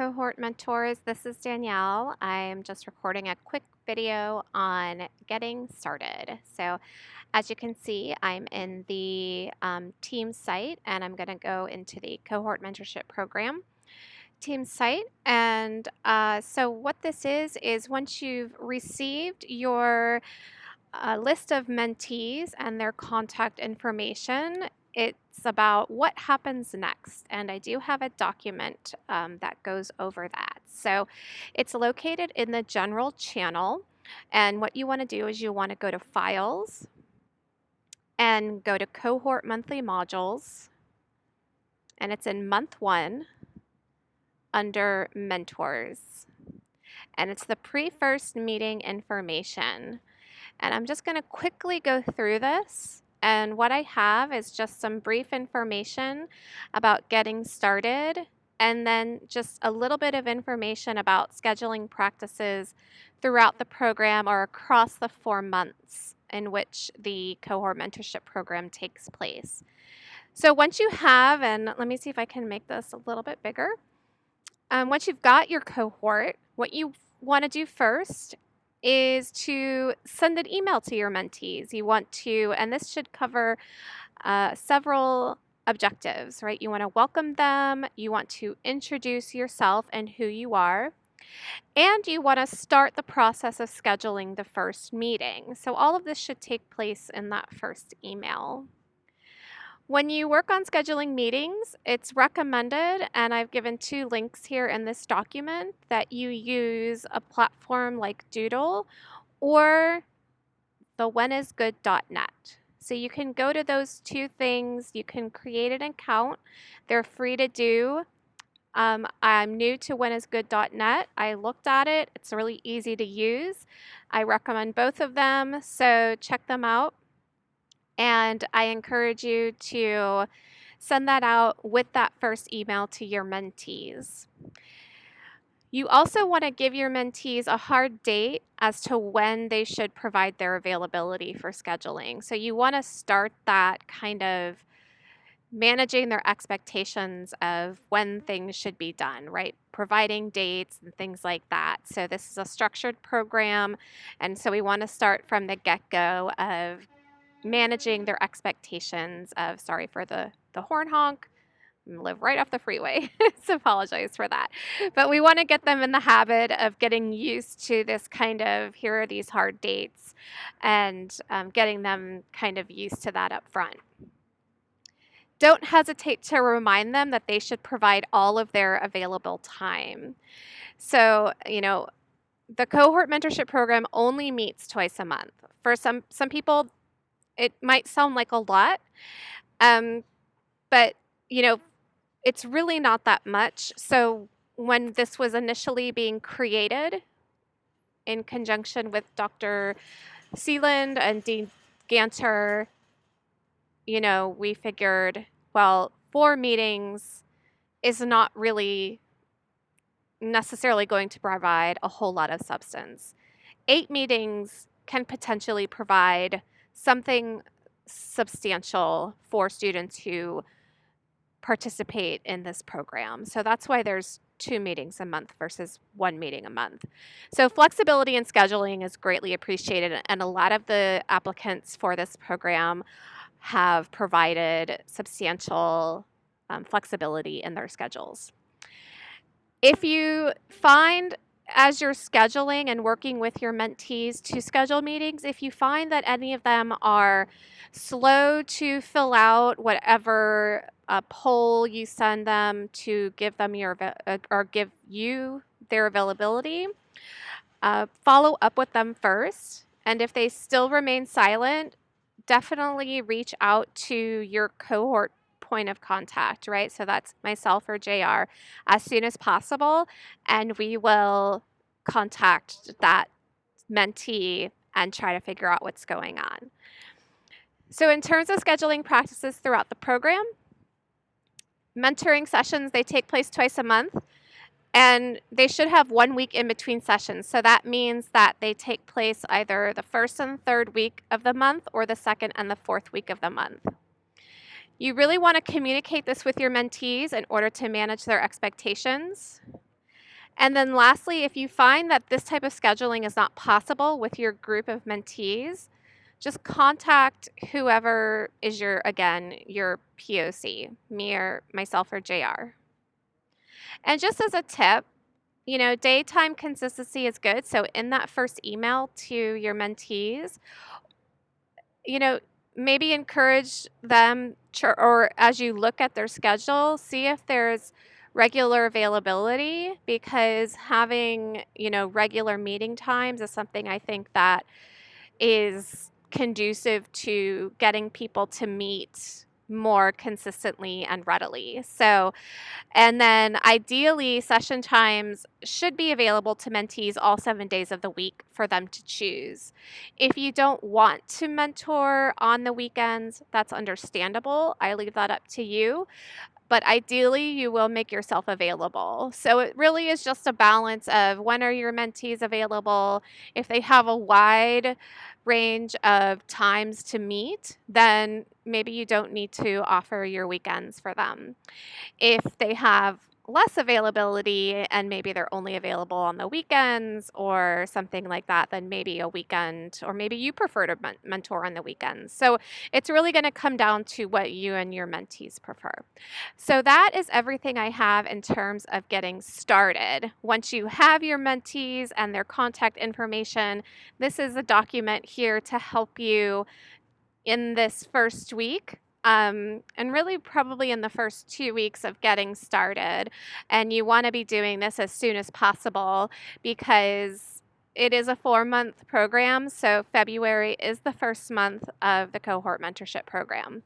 Cohort Mentors. This is Danielle. I'm just recording a quick video on getting started. So as you can see, I'm in the team site and I'm going to go into the Cohort Mentorship Program team site. And so what this is once you've received your list of mentees and their contact information, it's about what happens next. And I do have a document that goes over that. So it's located in the general channel. And what you want to do is you want to go to Files and go to Cohort Monthly Modules. And it's in Month 1 under Mentors. And it's the pre-first meeting information. And I'm just going to quickly go through this. And what I have is just some brief information about getting started, and then just a little bit of information about scheduling practices throughout the program or across the 4 months in which the Cohort Mentorship Program takes place. So once you have, and let me see if I can make this a little bit bigger. Once you've got your cohort, what you want to do first is to send an email to your mentees. You want to, and this should cover several objectives, right? You want to welcome them, you want to introduce yourself and who you are, and you want to start the process of scheduling the first meeting. So all of this should take place in that first email. When you work on scheduling meetings, it's recommended, and I've given 2 links here in this document, that you use a platform like Doodle or the whenisgood.net. So you can go to those 2 things. You can create an account. They're free to do. I'm new to whenisgood.net. I looked at it. It's really easy to use. I recommend both of them, so check them out. And I encourage you to send that out with that first email to your mentees. You also want to give your mentees a hard date as to when they should provide their availability for scheduling. So you want to start that kind of managing their expectations of when things should be done, right? Providing dates and things like that. So this is a structured program, and so we want to start from the get-go of managing their expectations of, sorry for the horn honk, live right off the freeway, so apologize for that. But we want to get them in the habit of getting used to this kind of, here are these hard dates, and getting them kind of used to that up front. Don't hesitate to remind them that they should provide all of their available time. So, the Cohort Mentorship Program only meets twice a month. For some people, it might sound like a lot, but it's really not that much. So when this was initially being created in conjunction with Dr. Sealand and Dean Ganter, we figured, well, 4 meetings is not really necessarily going to provide a whole lot of substance. 8 meetings can potentially provide something substantial for students who participate in this program. So that's why there's 2 meetings a month versus 1 meeting a month. So flexibility in scheduling is greatly appreciated, and a lot of the applicants for this program have provided substantial flexibility in their schedules. If you find, as you're scheduling and working with your mentees to schedule meetings, if you find that any of them are slow to fill out whatever poll you send them to give them give you their availability, follow up with them first. And if they still remain silent, definitely reach out to your cohort point of contact, right? So that's myself or JR, as soon as possible, and we will contact that mentee and try to figure out what's going on. So in terms of scheduling practices throughout the program, mentoring sessions, they take place twice a month, and they should have 1 week in between sessions. So that means that they take place either the 1st and 3rd week of the month or the 2nd and the 4th week of the month. You really want to communicate this with your mentees in order to manage their expectations. And then lastly, if you find that this type of scheduling is not possible with your group of mentees, just contact whoever is your POC, me or myself or JR. And just as a tip, daytime consistency is good. So in that first email to your mentees, you know, maybe encourage them or as you look at their schedule, see if there's regular availability, because having, regular meeting times is something I think that is conducive to getting people to meet more consistently and readily. So, and then ideally, session times should be available to mentees all 7 days of the week for them to choose. If you don't want to mentor on the weekends, that's understandable. I leave that up to you. But ideally, you will make yourself available. So it really is just a balance of when are your mentees available. If they have a wide range of times to meet, then maybe you don't need to offer your weekends for them. If they have less availability and maybe they're only available on the weekends or something like that, then maybe a weekend, or maybe you prefer to mentor on the weekends. So it's really going to come down to what you and your mentees prefer. So that is everything I have in terms of getting started. Once you have your mentees and their contact information, this is a document here to help you in this first week, and really probably in the first 2 weeks of getting started. And you want to be doing this as soon as possible because it is a 4-month program. So February is the first month of the Cohort Mentorship program.